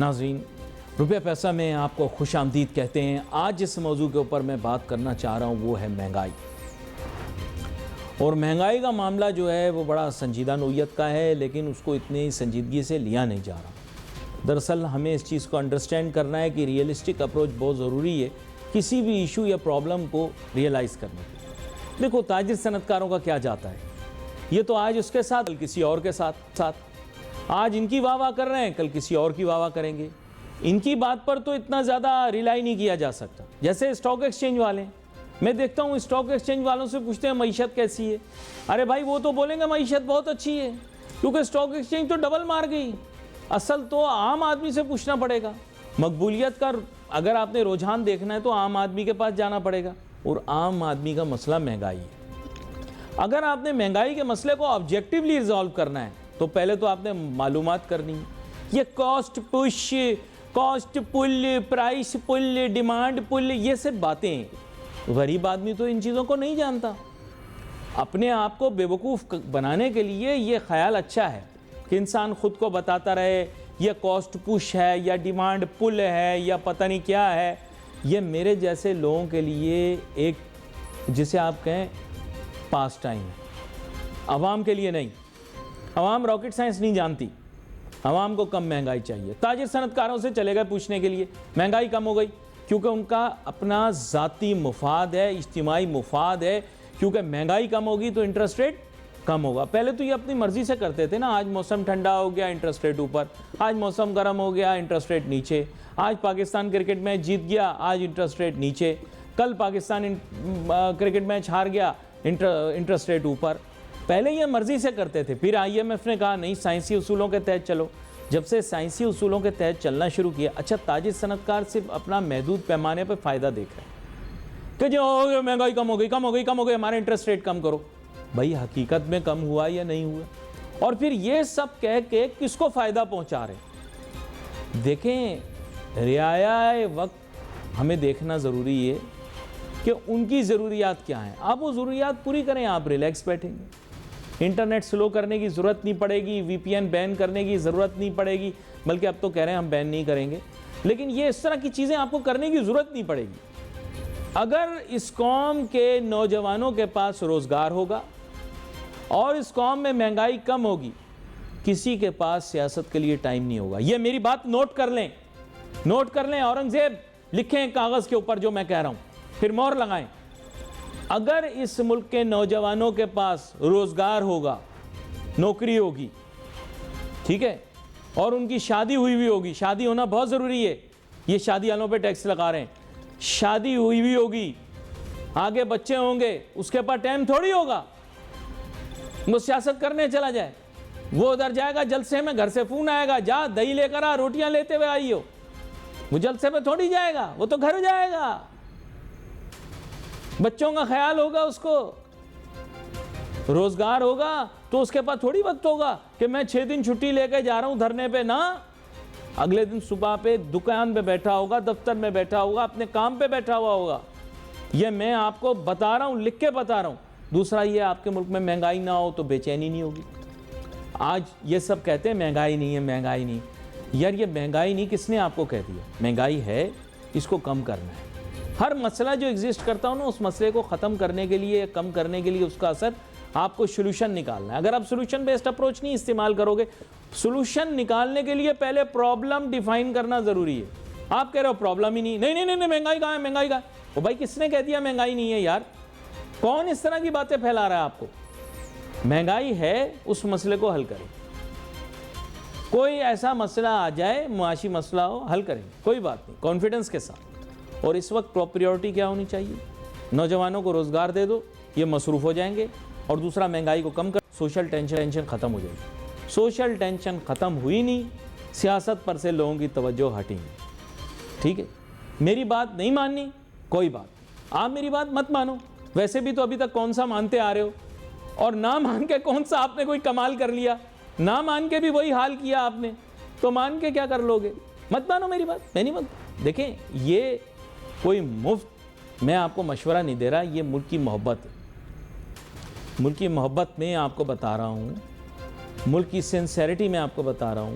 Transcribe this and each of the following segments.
ناظرین، روپے پیسہ میں آپ کو خوش آمدید کہتے ہیں۔ آج جس موضوع کے اوپر میں بات کرنا چاہ رہا ہوں وہ ہے مہنگائی، اور مہنگائی کا معاملہ جو ہے وہ بڑا سنجیدہ نوعیت کا ہے، لیکن اس کو اتنی سنجیدگی سے لیا نہیں جا رہا۔ دراصل ہمیں اس چیز کو انڈرسٹینڈ کرنا ہے کہ ریئلسٹک اپروچ بہت ضروری ہے کسی بھی ایشو یا پرابلم کو ریئلائز کرنے کے لیے۔ دیکھو، تاجر صنعت کاروں کا کیا جاتا ہے، یہ تو آج اس کے ساتھ کل کسی اور کے ساتھ آج ان کی واہ واہ کر رہے ہیں، کل کسی اور کی واہ واہ کریں گے۔ ان کی بات پر تو اتنا زیادہ ریلائی نہیں کیا جا سکتا۔ جیسے اسٹاک ایکسچینج والے، میں دیکھتا ہوں اسٹاک ایکسچینج والوں سے پوچھتے ہیں معیشت کیسی ہے، ارے بھائی وہ تو بولیں گے معیشت بہت اچھی ہے، کیونکہ اسٹاک ایکسچینج تو ڈبل مار گئی۔ اصل تو عام آدمی سے پوچھنا پڑے گا۔ مقبولیت کا اگر آپ نے رجحان دیکھنا ہے تو عام آدمی کے پاس جانا پڑے گا، اور عام آدمی کا مسئلہ مہنگائی ہے۔ اگر آپ نے مہنگائی کے مسئلے کو آبجیکٹیولی ریزالو کرنا ہے تو پہلے تو آپ نے معلومات کرنی ہے۔ یہ کاسٹ پش، کاسٹ پل، پرائس پل، ڈیمانڈ پل، یہ سب باتیں ہیں۔ غریب آدمی تو ان چیزوں کو نہیں جانتا۔ اپنے آپ کو بے وقوف بنانے کے لیے یہ خیال اچھا ہے کہ انسان خود کو بتاتا رہے یہ کاسٹ پش ہے یا ڈیمانڈ پل ہے یا پتہ نہیں کیا ہے۔ یہ میرے جیسے لوگوں کے لیے ایک جسے آپ کہیں پاس ٹائم ہے، عوام کے لیے نہیں۔ عوام راکٹ سائنس نہیں جانتی، عوام کو کم مہنگائی چاہیے۔ تاجر صنعت کاروں سے چلے گئے پوچھنے کے لیے مہنگائی کم ہو گئی، کیونکہ ان کا اپنا ذاتی مفاد ہے، اجتماعی مفاد ہے، کیونکہ مہنگائی کم ہوگی تو انٹرسٹ ریٹ کم ہوگا۔ پہلے تو یہ اپنی مرضی سے کرتے تھے نا، آج موسم ٹھنڈا ہو گیا انٹرسٹ ریٹ اوپر، آج موسم گرم ہو گیا انٹرسٹ ریٹ نیچے، آج پاکستان کرکٹ میچ جیت گیا آج انٹرسٹ ریٹ نیچے، کل پاکستان کرکٹ میچ ہار گیا انٹرسٹ ریٹ اوپر۔ پہلے یہ مرضی سے کرتے تھے، پھر آئی ایم ایف نے کہا نہیں سائنسی اصولوں کے تحت چلو۔ جب سے سائنسی اصولوں کے تحت چلنا شروع کیا، اچھا تاجر صنعت کار صرف اپنا محدود پیمانے پہ فائدہ دیکھ رہے ہیں کہ جو مہنگائی کم ہو گئی ہمارا انٹرسٹ ریٹ کم کرو۔ بھائی حقیقت میں کم ہوا یا نہیں ہوا؟ اور پھر یہ سب کہہ کے کس کو فائدہ پہنچا رہے ہیں؟ دیکھیں، رعایہ وقت ہمیں دیکھنا ضروری ہے کہ ان کی ضروریات کیا ہیں۔ آپ وہ ضروریات پوری کریں، آپ ریلیکس بیٹھیں گے، انٹرنیٹ سلو کرنے کی ضرورت نہیں پڑے گی، وی پی این بین کرنے کی ضرورت نہیں پڑے گی، بلکہ اب تو کہہ رہے ہیں ہم بین نہیں کریں گے، لیکن یہ اس طرح کی چیزیں آپ کو کرنے کی ضرورت نہیں پڑے گی۔ اگر اس قوم کے نوجوانوں کے پاس روزگار ہوگا اور اس قوم میں مہنگائی کم ہوگی، کسی کے پاس سیاست کے لیے ٹائم نہیں ہوگا۔ یہ میری بات نوٹ کر لیں، اورنگزیب لکھیں کاغذ کے اوپر جو میں کہہ رہا ہوں، پھر مہر لگائیں۔ اگر اس ملک کے نوجوانوں کے پاس روزگار ہوگا، نوکری ہوگی، ٹھیک ہے، اور ان کی شادی ہوئی ہوگی، شادی ہونا بہت ضروری ہے، یہ شادی والوں پہ ٹیکس لگا رہے ہیں، شادی ہوئی ہوگی، آگے بچے ہوں گے، اس کے پاس ٹائم تھوڑی ہوگا وہ سیاست کرنے چلا جائے۔ وہ ادھر جائے گا جلسے میں، گھر سے فون آئے گا جا دہی لے کر آ، روٹیاں لیتے ہوئے آئی ہو، وہ جلسے میں تھوڑی جائے گا، وہ تو گھر جائے گا، بچوں کا خیال ہوگا، اس کو روزگار ہوگا تو اس کے پاس تھوڑی وقت ہوگا کہ میں 6 دن چھٹی لے کے جا رہا ہوں دھرنے پہ، نہ اگلے دن صبح پہ دکان پہ بیٹھا ہوگا، دفتر میں بیٹھا ہوگا، اپنے کام پہ بیٹھا ہوا ہوگا۔ یہ میں آپ کو بتا رہا ہوں، لکھ کے بتا رہا ہوں۔ دوسرا یہ آپ کے ملک میں مہنگائی نہ ہو تو بے چینی نہیں ہوگی۔ آج یہ سب کہتے ہیں مہنگائی نہیں ہے، مہنگائی نہیں، یار یہ مہنگائی نہیں کس نے آپ کو کہہ دیا؟ مہنگائی ہے، اس کو کم کرنا ہے۔ ہر مسئلہ جو ایگزسٹ کرتا ہوں نا، اس مسئلے کو ختم کرنے کے لیے، کم کرنے کے لیے اس کا اثر آپ کو سولوشن نکالنا ہے۔ اگر آپ سولوشن بیسڈ اپروچ نہیں استعمال کرو گے، سولوشن نکالنے کے لیے پہلے پرابلم ڈیفائن کرنا ضروری ہے۔ آپ کہہ رہے ہو پرابلم ہی نہیں، مہنگائی کہاں ہے، مہنگائی کہاں ہے؟ وہ بھائی کس نے کہہ دیا مہنگائی نہیں ہے یار؟ کون اس طرح کی باتیں پھیلا رہا ہے آپ کو؟ مہنگائی ہے، اس مسئلے کو حل کریں۔ کوئی ایسا مسئلہ آ جائے، معاشی مسئلہ ہو، حل کریں، کوئی بات نہیں، کانفیڈنس کے ساتھ۔ اور اس وقت ٹاپ پریورٹی کیا ہونی چاہیے؟ نوجوانوں کو روزگار دے دو، یہ مصروف ہو جائیں گے، اور دوسرا مہنگائی کو کم کر، سوشل ٹینشن ختم ہو جائے گی۔ سوشل ٹینشن ختم ہوئی نہیں، سیاست پر سے لوگوں کی توجہ ہٹیں گی، ٹھیک ہے؟ میری بات نہیں ماننی، کوئی بات، آپ میری بات مت مانو، ویسے بھی تو ابھی تک کون سا مانتے آ رہے ہو، اور نہ مان کے کون سا آپ نے کوئی کمال کر لیا؟ نہ مان کے بھی وہی حال کیا آپ نے، تو مان کے کیا کر لوگے؟ مت مانو میری بات، میں نہیں مانتا۔ دیکھیں، یہ کوئی مفت میں آپ کو مشورہ نہیں دے رہا، یہ ملک کی محبت ہے۔ ملک کی محبت میں آپ کو بتا رہا ہوں، ملک کی سنسیریٹی میں آپ کو بتا رہا ہوں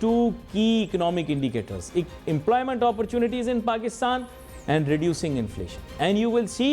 two key economic indicators, employment opportunities in Pakistan and reducing inflation, and you will see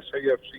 SIFC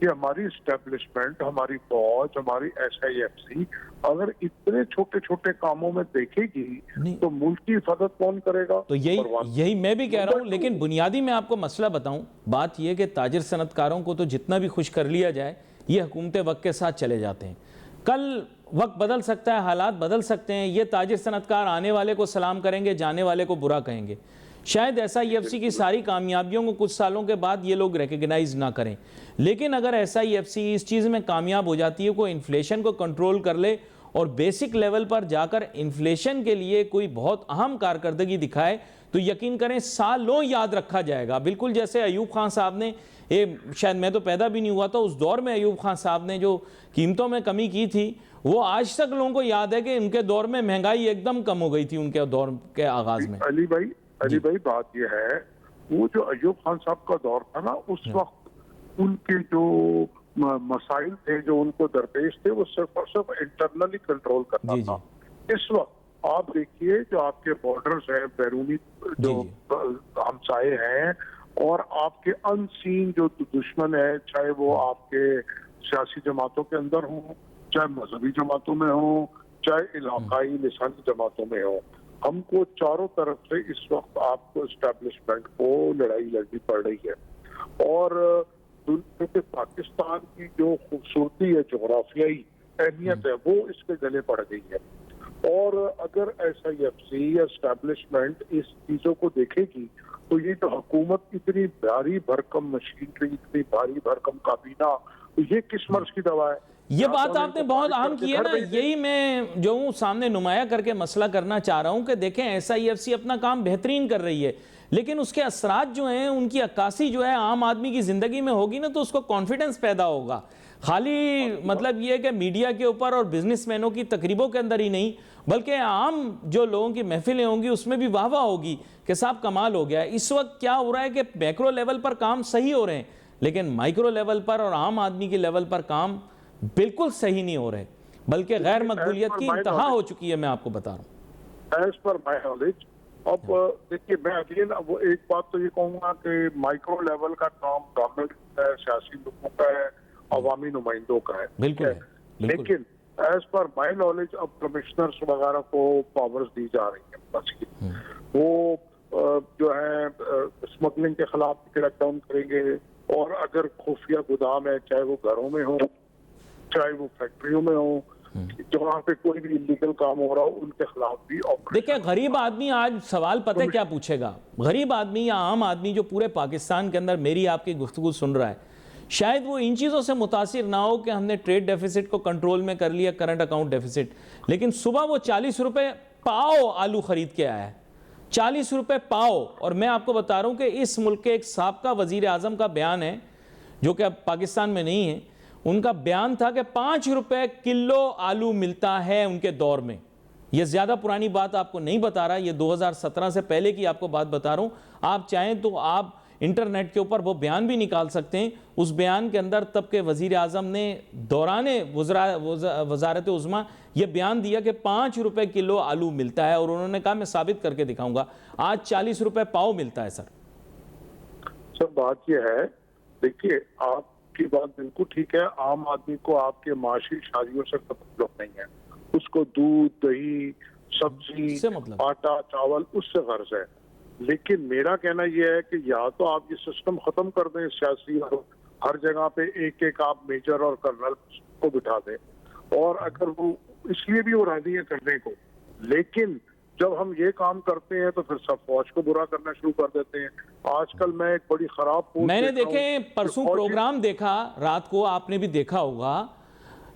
کہ ہماری اسٹیبلشمنٹ، ہماری فوج، ہماری SIFC اگر اتنے چھوٹے چھوٹے کاموں میں دیکھے گی تو ملک کی حفاظت کون کرے گا؟ تو یہی میں بھی کہہ رہا ہوں، لیکن بنیادی میں آپ کو مسئلہ بتاؤں، بات یہ کہ تاجر صنعت کاروں کو تو جتنا بھی خوش کر لیا جائے، یہ حکومت وقت کے ساتھ چلے جاتے ہیں. کل وقت بدل سکتا ہے، حالات بدل سکتے ہیں، یہ تاجر صنعت کار آنے والے کو سلام کریں گے، جانے والے کو برا کہیں گے. شاید SIFC کی ساری کامیابیوں کو کچھ سالوں کے بعد یہ لوگ ریکگنائز نہ کریں، لیکن اگر SIFC اس چیز میں کامیاب ہو جاتی ہے، کوئی انفلیشن کو کنٹرول کر لے اور بیسک لیول پر جا کر انفلیشن کے لیے کوئی بہت اہم کارکردگی دکھائے، تو یقین کریں سالوں یاد رکھا جائے گا. بالکل جیسے ایوب خان صاحب نے، شاید میں تو پیدا بھی نہیں ہوا تھا اس دور میں، ایوب خان صاحب نے جو قیمتوں میں کمی کی تھی، وہ آج تک لوگوں کو یاد ہے کہ ان کے دور میں مہنگائی ایک دم کم ہو گئی تھی ان کے دور کے آغاز میں. علی بھائی بات یہ ہے، وہ جو ایوب خان صاحب کا دور تھا نا، اس وقت ان کے جو مسائل تھے جو ان کو درپیش تھے، وہ صرف اور صرف انٹرنلی کنٹرول کرنا تھا. اس وقت آپ دیکھیے جو آپ کے بارڈرز ہیں، بیرونی جو ہمسائے ہیں، اور آپ کے ان سین جو دشمن ہے، چاہے وہ آپ کے سیاسی جماعتوں کے اندر ہوں، چاہے مذہبی جماعتوں میں ہوں، چاہے علاقائی لسانی جماعتوں میں ہوں، ہم کو چاروں طرف سے اس وقت آپ کو اسٹیبلشمنٹ کو لڑائی لڑنی پڑ رہی ہے. اور کیونکہ پاکستان کی جو خوبصورتی ہے، جغرافیائی اہمیت ہے، وہ اس کے گلے پڑ گئی ہے. اور اگر SIFC یا اسٹیبلشمنٹ اس چیزوں کو دیکھے گی تو یہ جو حکومت اتنی بھاری بھرکم مشینری، اتنی بھاری بھرکم کابینہ، یہ کس مرض کی دوا ہے؟ یہ بات آپ نے بہت اہم کی ہے نا، یہی میں جو ہوں سامنے نمایاں کر کے مسئلہ کرنا چاہ رہا ہوں کہ دیکھیں SIFC اپنا کام بہترین کر رہی ہے، لیکن اس کے اثرات جو ہیں، ان کی عکاسی جو ہے عام آدمی کی زندگی میں ہوگی نا، تو اس کو کانفیڈنس پیدا ہوگا. خالی مطلب یہ کہ میڈیا کے اوپر اور بزنس مینوں کی تقریبوں کے اندر ہی نہیں، بلکہ عام جو لوگوں کی محفلیں ہوں گی اس میں بھی واہ واہ ہوگی کہ صاحب کمال ہو گیا ہے. اس وقت کیا ہو رہا ہے کہ میکرو لیول پر کام صحیح ہو رہے ہیں، لیکن مائکرو لیول پر اور عام آدمی کے لیول پر کام بالکل صحیح نہیں ہو رہے، بلکہ غیر مقبولیت کی انتہا ہو چکی ہے. میں آپ کو بتا رہا ہوں ایز پر مائی نالج. اب دیکھیے میں اگین وہ ایک بات تو یہ کہوں گا کہ مائکرو لیول کا کام گورنمنٹ کا ہے، سیاسی لوگوں کا ہے، عوامی نمائندوں کا ہے، بالکل. لیکن ایز پر مائی نالج اب کمشنرز وغیرہ کو پاورز دی جا رہی ہیں. بس وہ جو ہے اسمگلنگ کے خلاف کریک ڈاؤن کریں گے، اور اگر خفیہ گودام ہے، چاہے وہ گھروں میں ہوں، چاہے وہ فیکٹریوں میں ہوں، جہاں پہ کوئی بھی انلیگل کام ہو رہا ہو، ان کے خلاف بھی دیکھیں غریب آدمی آج سوال پتہ کیا پوچھے گا؟ غریب آدمی یا عام آدمی جو پورے پاکستان کے اندر میری آپ کی گفتگو سن رہا ہے، شاید وہ ان چیزوں سے متاثر نہ ہو کہ ہم نے ٹریڈ ڈیفیسٹ کو کنٹرول میں کر لیا، کرنٹ اکاؤنٹ ڈیفیسٹ، لیکن صبح وہ 40 روپے پاؤ آلو خرید کے آیا ہے، 40 روپے پاؤ. اور میں آپ کو بتا رہا ہوں کہ اس ملک کے ایک سابقہ وزیر اعظم کا بیان ہے، جو کہ اب پاکستان میں نہیں ہے، ان کا بیان تھا کہ 5 روپے کلو آلو ملتا ہے ان کے دور میں. یہ زیادہ پرانی بات آپ کو نہیں بتا رہا، یہ 2017 سے پہلے کی آپ کو بات بتا رہا ہوں. آپ چاہیں تو آپ انٹرنیٹ کے اوپر وہ بیان بھی نکال سکتے ہیں. اس بیان کے اندر تب کے وزیر اعظم نے دوران وزارت عظمیٰ یہ بیان دیا کہ 5 روپے کلو آلو ملتا ہے، اور انہوں نے کہا میں ثابت کر کے دکھاؤں گا. آج 40 روپے پاؤ ملتا ہے. سر بات یہ ہے، دیکھیے آپ کی بات بالکل ٹھیک ہے، عام آدمی کو آپ کے معاشی شادیوں سے تعلق نہیں ہے، اس کو دودھ، دہی، سبزی، آٹا، چاول اس سے غرض ہے. لیکن میرا کہنا یہ ہے کہ یا تو آپ یہ سسٹم ختم کر دیں سیاسی، اور ہر جگہ پہ ایک ایک آپ میجر اور کرنل کو بٹھا دیں، اور اگر وہ اس لیے بھی وہ راضی ہے کرنے کو، لیکن جب ہم یہ کام کرتے ہیں تو پھر سب فوج کو برا کرنا شروع کر دیتے ہیں. آج کل میں ایک بڑی خراب پوسٹ میں نے دیکھیں پرسوں پروگرام دیکھا رات کو، آپ نے بھی دیکھا ہوگا،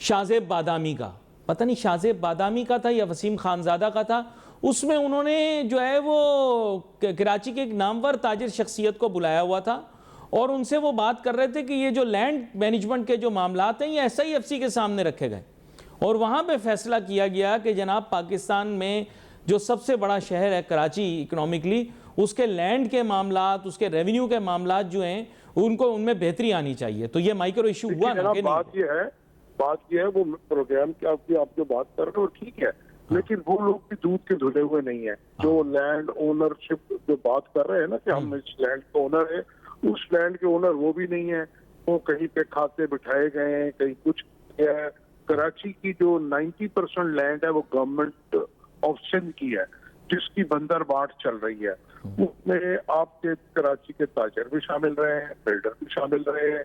شاہزیب بادامی کا، پتہ نہیں شاہزیب بادامی کا تھا یا وسیم خانزادہ کا تھا. اس میں انہوں نے جو ہے وہ کراچی کے ایک نامور تاجر شخصیت کو بلایا ہوا تھا، اور ان سے وہ بات کر رہے تھے کہ یہ جو لینڈ مینجمنٹ کے جو معاملات ہیں یہ SIFC کے سامنے رکھے گئے، اور وہاں پہ فیصلہ کیا گیا کہ جناب پاکستان میں جو سب سے بڑا شہر ہے کراچی اکنامکلی، اس کے لینڈ کے معاملات، اس کے ریونیو کے معاملات جو ہیں ان میں بہتری آنی چاہیے. تو یہ مائکرو ایشو ہوا نا کہ نہیں؟ بات یہ ہے وہ پروگرام کی آپ جو بات کر رہے ہو ٹھیک ہے، لیکن وہ لوگ بھی دودھ کے دھلے ہوئے نہیں ہیں جو لینڈ اونرشپ جو بات کر رہے ہیں نا کہ ہم اس لینڈ کے اونر ہیں، اس لینڈ کے اونر وہ بھی نہیں ہے. وہ کہیں پہ کھاتے بٹھائے گئے ہیں, کہیں کچھ کیا ہے. کراچی کی جو 90% لینڈ ہے وہ گورنمنٹ آف سندھ کی ہے, جس کی بندر باٹ چل رہی ہے. اس میں آپ کے کراچی کے تاجر بھی شامل رہے ہیں, بلڈر بھی شامل رہے ہیں,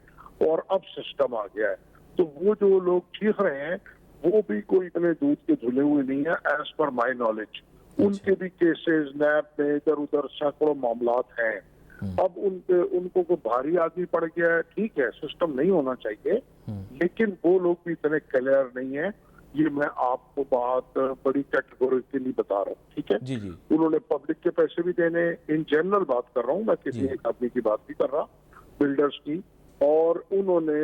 اور اب سسٹم آ گیا ہے. تو وہ جو لوگ چیخ رہے ہیں وہ بھی کوئی اتنے دودھ کے دھلے ہوئے نہیں ہے ایز پر مائی نالج. ان کے بھی کیسز نیب میں ادھر ادھر سینکڑوں معاملات ہیں. اب ان کو کوئی بھاری آدمی پڑ گیا ہے, ٹھیک ہے سسٹم نہیں ہونا چاہیے, لیکن وہ لوگ بھی اتنے کلیئر نہیں ہیں. یہ میں آپ کو بات بڑی کیٹیگوریکلی بتا رہا ہوں, ٹھیک ہے. جی جی انہوں نے پبلک کے پیسے بھی دینے, ان جنرل بات کر رہا ہوں میں, کسی ایک آدمی کی بات نہیں کر رہا, بلڈرز کی, اور انہوں نے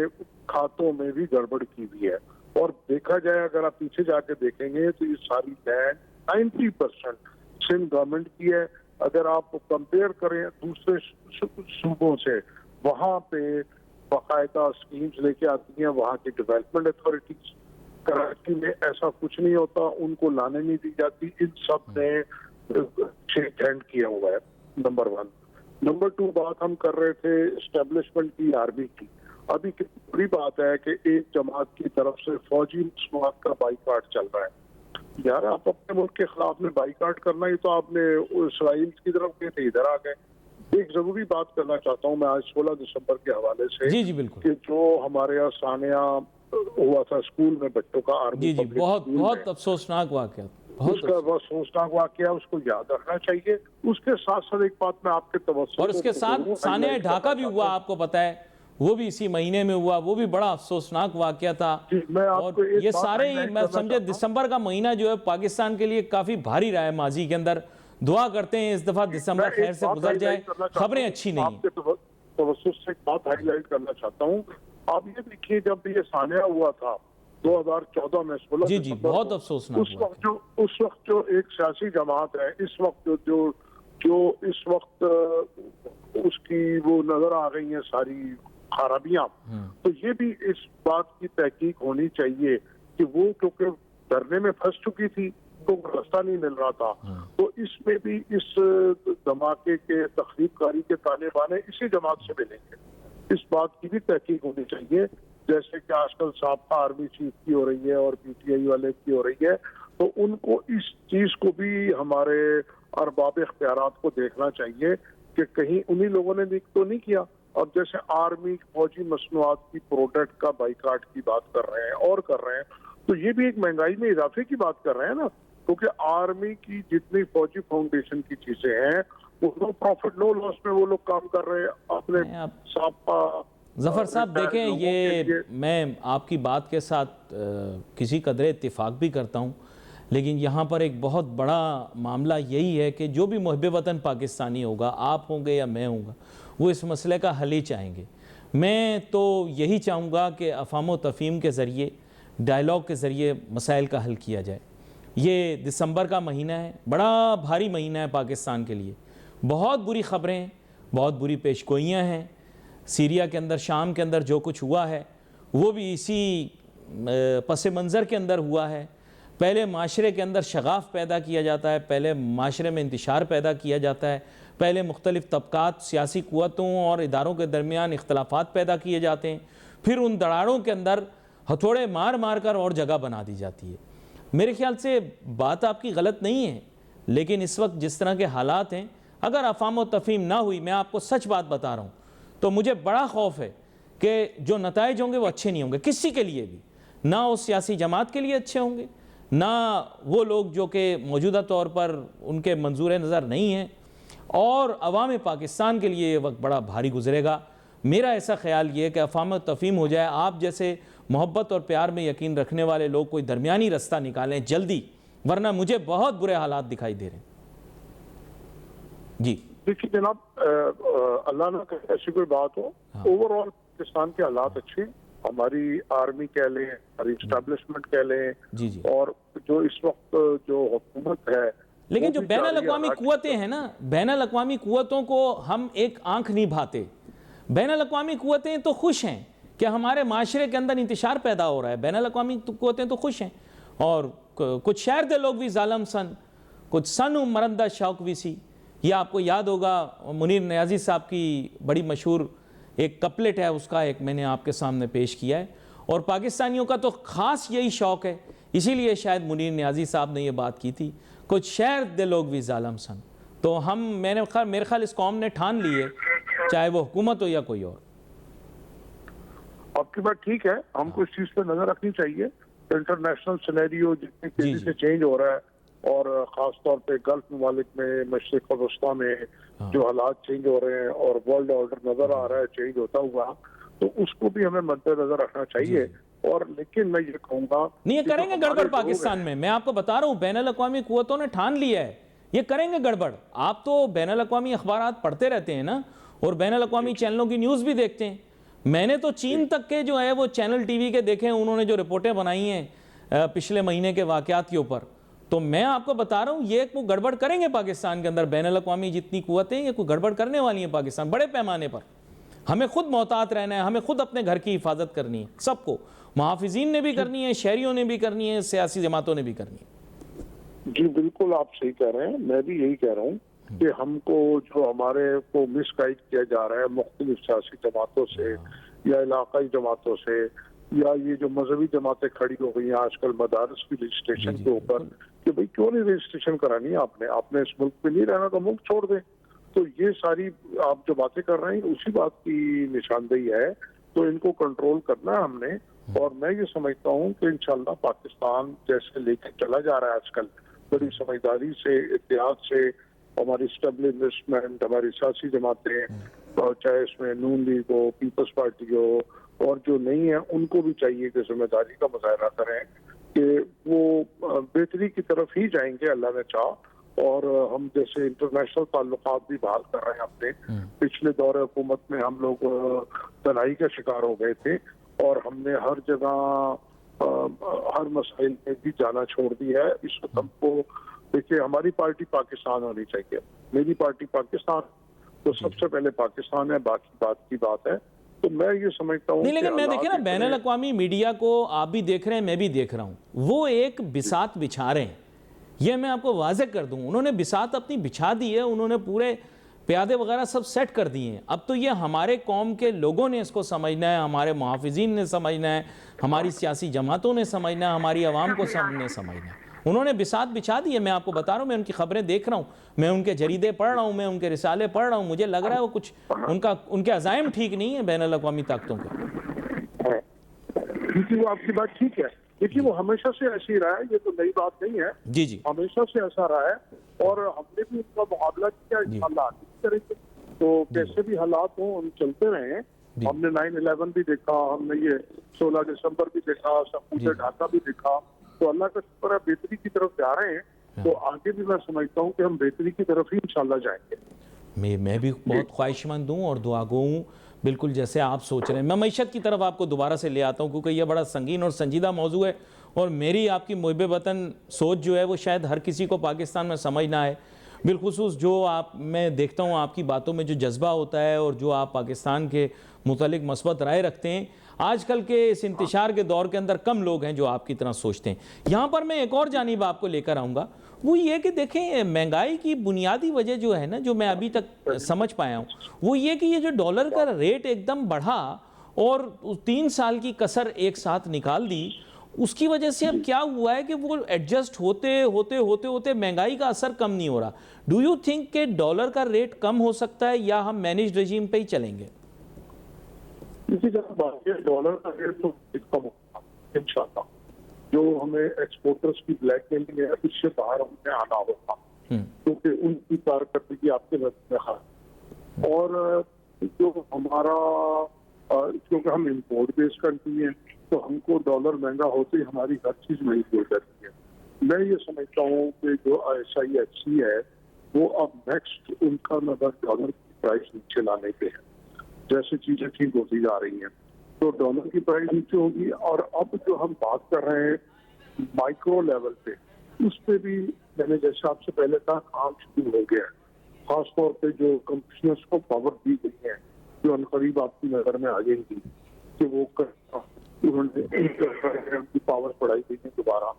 کھاتوں میں بھی گڑبڑ کی ہوئی ہے. اور دیکھا جائے اگر آپ پیچھے جا کے دیکھیں گے تو یہ ساری لینڈ 90% سندھ گورنمنٹ کی ہے. اگر آپ کمپیئر کریں دوسرے صوبوں سے, وہاں پہ باقاعدہ اسکیمز لے کے آتی ہیں وہاں کی ڈیولپمنٹ اتھارٹیز. کراچی میں ایسا کچھ نہیں ہوتا, ان کو لانے نہیں دی جاتی. ان سب نے شیک ہینڈ کیا ہوا ہے, نمبر 1. نمبر 2 بات ہم کر رہے تھے اسٹیبلشمنٹ کی, آرمی کی. ابھی کتنی بڑی بات ہے کہ ایک جماعت کی طرف سے فوجی مصنوعات کا بائیکاٹ چل رہا ہے. یار آپ اپنے ملک کے خلاف میں بائیکاٹ کرنا ہی تو آپ نے اسرائیل کی طرف گئے تھے, ادھر آ گئے. ایک ضروری بات کرنا چاہتا ہوں میں آج 16 دسمبر کے حوالے سے, جی جی بالکل, کہ جو ہمارے یہاں ثانیہ ہوا تھا اسکول میں بچوں کا, آرمی جی جی بہت افسوسناک واقعہ, اس کا بہت افسوسناک واقعہ, اس کو یاد رکھنا چاہیے. اس کے ساتھ ساتھ ایک بات میں آپ کے توسط اور اس کے ساتھ ثانیہ ڈھاکہ بھی ہوا, آپ کو پتہ ہے وہ بھی اسی مہینے میں ہوا, وہ بھی بڑا افسوسناک واقعہ تھا. اور یہ سارے ہی میں سمجھے دسمبر کا مہینہ جو ہے پاکستان کے لیے کافی بھاری رہا ہے ماضی کے اندر. دعا کرتے ہیں اس دفعہ دسمبر خیر سے گزر جائے, خبریں اچھی نہیں ہیں. آپ کے توسط سے ایک بات ہائی لائٹ کرنا چاہتا ہوں. آپ یہ دیکھیے جب یہ ثانیہ ہوا تھا 2014 میں 16 جی جی بہت افسوسناک, اس وقت جو ایک سیاسی جماعت ہے اس وقت جو اس وقت اس کی وہ نظر آ گئی ہیں ساری خرابیاں, تو یہ بھی اس بات کی تحقیق ہونی چاہیے کہ وہ کیونکہ دھرنے میں پھنس چکی تھی تو راستہ نہیں مل رہا تھا, تو اس میں بھی اس دھماکے کے تخریب کاری کے تانے بانے اسی جماعت سے ملیں گے. اس بات کی بھی تحقیق ہونی چاہیے, جیسے کہ آج کل سابقہ آرمی چیف کی ہو رہی ہے اور پی ٹی آئی والے کی ہو رہی ہے. تو ان کو اس چیز کو بھی ہمارے ارباب اختیارات کو دیکھنا چاہیے کہ کہیں انہی لوگوں نے بھی تو نہیں کیا. اب جیسے آرمی فوجی مصنوعات کی پروڈکٹ کا بائیکاٹ کی بات کر رہے ہیں اور کر رہے ہیں, تو یہ بھی ایک مہنگائی میں اضافے کی بات کر رہے ہیں نا, کیونکہ آرمی کی جتنی فوجی فاؤنڈیشن کی چیزیں ہیں وہ نو پروفٹ نو لاس میں وہ لوگ کام کر رہے ہیں اپنے سابقہ. ظفر صاحب دیکھیں, یہ میں آپ کی بات کے ساتھ کسی قدرے اتفاق بھی کرتا ہوں, لیکن یہاں پر ایک بہت بڑا معاملہ یہی ہے کہ جو بھی محب وطن پاکستانی ہوگا, آپ ہوں گے یا میں ہوں گا, وہ اس مسئلے کا حل ہی چاہیں گے. میں تو یہی چاہوں گا کہ افہام و تفہیم کے ذریعے, ڈائلاگ کے ذریعے مسائل کا حل کیا جائے. یہ دسمبر کا مہینہ ہے, بڑا بھاری مہینہ ہے پاکستان کے لیے. بہت بری خبریں ہیں, بہت بری پیشگوئیاں ہیں. سیریا کے اندر, شام کے اندر جو کچھ ہوا ہے وہ بھی اسی پس منظر کے اندر ہوا ہے. پہلے معاشرے کے اندر شغاف پیدا کیا جاتا ہے, پہلے معاشرے میں انتشار پیدا کیا جاتا ہے, پہلے مختلف طبقات, سیاسی قوتوں اور اداروں کے درمیان اختلافات پیدا کیے جاتے ہیں, پھر ان دراڑوں کے اندر ہتھوڑے مار مار کر اور جگہ بنا دی جاتی ہے. میرے خیال سے بات آپ کی غلط نہیں ہے, لیکن اس وقت جس طرح کے حالات ہیں, اگر افہام و تفہیم نہ ہوئی, میں آپ کو سچ بات بتا رہا ہوں, تو مجھے بڑا خوف ہے کہ جو نتائج ہوں گے وہ اچھے نہیں ہوں گے کسی کے لیے بھی. نہ اس سیاسی جماعت کے لیے اچھے ہوں گے, نہ وہ لوگ جو کہ موجودہ طور پر ان کے منظور نظر نہیں ہیں, اور عوام پاکستان کے لیے یہ وقت بڑا بھاری گزرے گا. میرا ایسا خیال یہ ہے کہ افہام و تفہیم ہو جائے, آپ جیسے محبت اور پیار میں یقین رکھنے والے لوگ کوئی درمیانی رستہ نکالیں جلدی, ورنہ مجھے بہت برے حالات دکھائی دے رہے ہیں. جی دیکھیے جناب, اللہ نہ کرے ایسی کوئی بات ہو, اوور آل پاکستان کے حالات اچھے, ہماری آرمی کہہ لیں, ہماری اسٹیبلشمنٹ کہہ لیں, جی جی, اور جو اس وقت جو حکومت ہے, لیکن جو بین الاقوامی قوتیں ہیں نا, بین الاقوامی قوتوں کو ہم ایک آنکھ نہیں بھاتے. بین الاقوامی قوتیں تو خوش ہیں کہ ہمارے معاشرے کے اندر انتشار پیدا ہو رہا ہے, بین الاقوامی قوتیں تو خوش ہیں, اور کچھ شہر دے لوگ بھی ظالم سن, کچھ سن مرندہ شوق بھی سی. یہ آپ کو یاد ہوگا منیر نیازی صاحب کی بڑی مشہور ایک کپلٹ ہے اس کا، ایک میں نے آپ کے سامنے پیش کیا ہے، اور پاکستانیوں کا تو خاص یہی شوق ہے، اسی لیے شاید منیر نیازی صاحب نے یہ بات کی تھی، کچھ شہر دے لوگ بھی ظالم سن. تو میرے خیال اس قوم نے ٹھان لی ہے، چاہے وہ حکومت ہو یا کوئی اور. آپ کی بات ٹھیک ہے، ہم کو اس چیز پہ نظر رکھنی چاہیے. انٹرنیشنل سینیریو جتنی تیزی سے چینج ہو رہا ہے، اور خاص طور پہ گلف ممالک میں، مشرق وسطیٰ میں جو حالات چینج ہو رہے ہیں اور ورلڈ آرڈر نظر آ رہا ہے چینج ہوتا ہوا، تو اس کو بھی ہمیں مد نظر رکھنا چاہیے. اور لیکن میں یہ کہوں گا نہیں، یہ کریں گے گڑبڑ پاکستان میں آپ کو بتا رہا ہوں، بین الاقوامی قوتوں نے ٹھان لیا ہے یہ کریں گے گڑبڑ. آپ تو بین الاقوامی اخبارات پڑھتے رہتے ہیں نا، اور بین الاقوامی چینلوں کی نیوز بھی دیکھتے ہیں. میں نے تو چین تک کے جو ہے وہ چینل ٹی وی کے دیکھے ہیں، انہوں نے جو رپورٹیں بنائی ہیں پچھلے مہینے کے واقعات کے اوپر. تو میں آپ کو بتا رہا ہوں یہ کوئی گڑبڑ کریں گے پاکستان کے اندر. بین الاقوامی جتنی قوتیں یہ کوئی گڑبڑ کرنے والی ہیں پاکستان بڑے پیمانے پر. ہمیں خود محتاط رہنا ہے، ہمیں خود اپنے گھر کی حفاظت کرنی ہے، سب کو، محافظین نے بھی کرنی ہے، شہریوں نے بھی کرنی ہے، سیاسی جماعتوں نے بھی کرنی ہے. جی بالکل آپ صحیح کہہ رہے ہیں، میں بھی یہی کہہ رہا ہوں کہ ہم کو جو ہمارے کو مس گائیڈ کیا جا رہا ہے مختلف سیاسی جماعتوں سے یا علاقائی جماعتوں سے، یا یہ جو مذہبی جماعتیں کھڑی ہو گئی ہیں آج کل مدارس کی رجسٹریشن کے اوپر، کہ بھئی کیوں نہیں رجسٹریشن کرانی ہے آپ نے اس ملک میں نہیں رہنا تو ملک چھوڑ دیں. تو یہ ساری آپ جو باتیں کر رہے ہیں اسی بات کی نشاندہی ہے. تو ان کو کنٹرول کرنا ہے ہم نے. اور میں یہ سمجھتا ہوں کہ انشاءاللہ پاکستان جیسے لے کے چلا جا رہا ہے آج کل، بڑی سمجھداری سے، اتحاد سے، ہماری اسٹیبلشمنٹ، ہماری سیاسی جماعتیں، چاہے اس میں نون لیگ ہو، پیپلز پارٹی ہو، اور جو نہیں ہے ان کو بھی چاہیے کہ ذمہ داری کا مظاہرہ کریں کہ وہ بہتری کی طرف ہی جائیں گے اللہ نے چاہ. اور ہم جیسے انٹرنیشنل تعلقات بھی بحال کر رہے ہیں اپنے. پچھلے دور حکومت میں ہم لوگ تنہائی کا شکار ہو گئے تھے، اور ہم نے ہر جگہ ہر مسائل میں بھی جانا چھوڑ دی ہے. اس وقت ہم کو دیکھیے، ہماری پارٹی پاکستان ہونی چاہیے، میری پارٹی پاکستان، تو سب سے پہلے پاکستان ہے، باقی بات کی بات ہے. تو میں یہ سمجھتا ہوں نہیں، لیکن میں دیکھیں نا بین الاقوامی میڈیا کو آپ بھی دیکھ رہے ہیں، میں بھی دیکھ رہا ہوں، وہ ایک بساط بچھا رہے ہیں. یہ میں آپ کو واضح کر دوں، انہوں نے بساط اپنی بچھا دی ہے، انہوں نے پورے پیادے وغیرہ سب سیٹ کر دیے ہیں. اب تو یہ ہمارے قوم کے لوگوں نے اس کو سمجھنا ہے، ہمارے محافظین نے سمجھنا ہے، ہماری سیاسی جماعتوں نے سمجھنا ہے، ہماری عوام کو سب نے سمجھنا ہے. انہوں نے بساط بچھا دی ہے. میں آپ کو بتا رہا ہوں، میں ان کی خبریں دیکھ رہا ہوں، میں ان کے جریدے پڑھ رہا ہوں، میں ان کے رسالے پڑھ رہا ہوں. مجھے لگ رہا ہے وہ کچھ ان کے عزائم ٹھیک نہیں ہیں بین الاقوامی طاقتوں کے. کیونکہ وہ آپ کی بات ٹھیک ہے. دیکھیے وہ ہمیشہ سے ایسی رہا ہے، یہ تو نئی بات نہیں ہے. جی ہمیشہ سے ایسا رہا ہے، اور ہم نے بھی ان کا مقابلہ کیا انشاءاللہ آگے بھی کریں گے. تو کیسے بھی حالات ہوں ہم چلتے رہے ہیں. ہم نے 9/11 بھی دیکھا، ہم نے یہ 16 دسمبر بھی دیکھا، سب ڈھاکہ بھی دیکھا. تو اللہ کا شکر ہے بہتری کی طرف جا رہے ہیں. تو آگے بھی میں سمجھتا ہوں کہ ہم بہتری کی طرف ہی انشاءاللہ جائیں گے. میں بھی بہت خواہش مند ہوں اور دعا گو ہوں، بالکل جیسے آپ سوچ رہے ہیں. میں معیشت کی طرف آپ کو دوبارہ سے لے آتا ہوں، کیونکہ یہ بڑا سنگین اور سنجیدہ موضوع ہے، اور میری آپ کی محب وطن سوچ جو ہے وہ شاید ہر کسی کو پاکستان میں سمجھنا ہے. بالخصوص جو میں دیکھتا ہوں آپ کی باتوں میں جو جذبہ ہوتا ہے، اور جو آپ پاکستان کے متعلق مثبت رائے رکھتے ہیں. آج کل کے اس انتشار کے دور کے اندر کم لوگ ہیں جو آپ کی طرح سوچتے ہیں. یہاں پر میں ایک اور جانب آپ کو لے کر آؤں گا، وہ یہ کہ دیکھیں مہنگائی کی بنیادی وجہ جو ہے نا، جو میں ابھی تک سمجھ پایا ہوں، وہ یہ کہ یہ جو ڈالر کا ریٹ ایک دم بڑھا اور 3 سال کی کسر ایک ساتھ نکال دی، اس کی وجہ سے اب کیا ہوا ہے کہ وہ ایڈجسٹ ہوتے مہنگائی کا اثر کم نہیں ہو رہا. ڈو یو تھنک کہ ڈالر کا ریٹ کم ہو سکتا ہے، یا ہم مینیج رجیم پہ ہی چلیں گے؟ اسی طرح بات ہے، ڈالر کا ریٹ تو کم ہوگا انشاءاللہ. جو ہمیں ایکسپورٹرز کی بلیک میلنگ ہے اس سے باہر ہمیں آنا ہوگا، کیونکہ ان کی کارکردگی آپ کے نظر میں خاص. اور جو ہمارا کیونکہ ہم امپورٹ بیس کنٹری ہیں، تو ہم کو ڈالر مہنگا ہوتے ہی ہماری ہر چیز مہنگی ہو جاتی ہے. میں یہ سمجھتا ہوں کہ جو ISI ہے وہ اب نیکسٹ ان کا نظر ڈالر کی پرائس نیچے لانے پہ ہے. جیسے چیزیں ٹھیک ہوتی جا رہی ہیں تو ڈالر کی پرائس نیچے ہوگی. اور اب جو ہم بات کر رہے ہیں مائکرو لیول پہ، اس پہ بھی میں نے جیسے آپ سے پہلے کہا کام شروع ہو گیا ہے. خاص طور پہ جو کمپنیز کو پاور دی گئی ہیں، جو عنقریب آپ کی نظر میں آ جائیں گی کہ وہ انہوں نے ان کی پاور بڑھائی گئی ہے دوبارہ.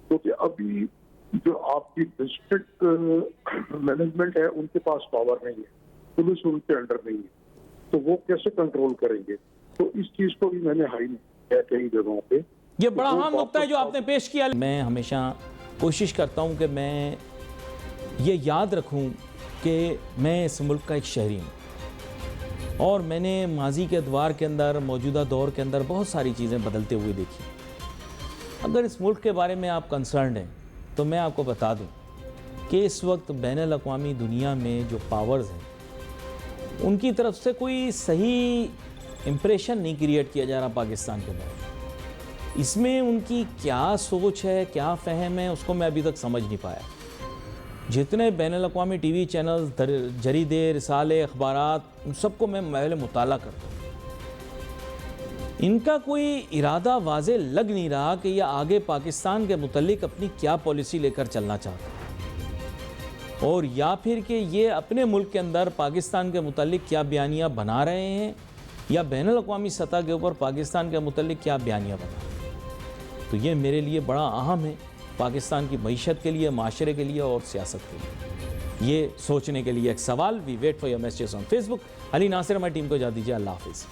کیونکہ ابھی جو آپ کی ڈسٹرکٹ مینجمنٹ ہے ان کے پاس پاور نہیں ہے، پولیس ان کے انڈر نہیں ہے. تو وہ کیسے کنٹرول کریں گے؟ تو اس چیز کو بھی میں نے ہائی کیا کئی جگہوں پہ. یہ بڑا اہم نقطہ ہے جو آپ نے پیش کیا. میں ہمیشہ کوشش کرتا ہوں کہ میں یہ یاد رکھوں کہ میں اس ملک کا ایک شہری ہوں، اور میں نے ماضی کے ادوار کے اندر، موجودہ دور کے اندر بہت ساری چیزیں بدلتے ہوئے دیکھی. اگر اس ملک کے بارے میں آپ کنسرنڈ ہیں تو میں آپ کو بتا دوں کہ اس وقت بین الاقوامی دنیا میں جو پاورز ہیں ان کی طرف سے کوئی صحیح امپریشن نہیں کریٹ کیا جا رہا پاکستان کے بارے میں. اس میں ان کی کیا سوچ ہے، کیا فہم ہے، اس کو میں ابھی تک سمجھ نہیں پایا. جتنے بین الاقوامی ٹی وی چینلز، جریدے، رسالے، اخبارات، ان سب کو میں پہلے مطالعہ کرتا ہوں. ان کا کوئی ارادہ واضح لگ نہیں رہا کہ یہ آگے پاکستان کے متعلق اپنی کیا پالیسی لے کر چلنا چاہتا ہے، اور یا پھر کہ یہ اپنے ملک کے اندر پاکستان کے متعلق کیا بیانیہ بنا رہے ہیں، یا بین الاقوامی سطح کے اوپر پاکستان کے متعلق کیا بیانیہ بنا رہے ہیں. تو یہ میرے لیے بڑا اہم ہے، پاکستان کی معیشت کے لیے، معاشرے کے لیے اور سیاست کے لیے. یہ سوچنے کے لیے ایک سوال. We wait for your messages on Facebook. Ali Nasir ہماری ٹیم کو اجازت دیجیے. اللہ حافظ.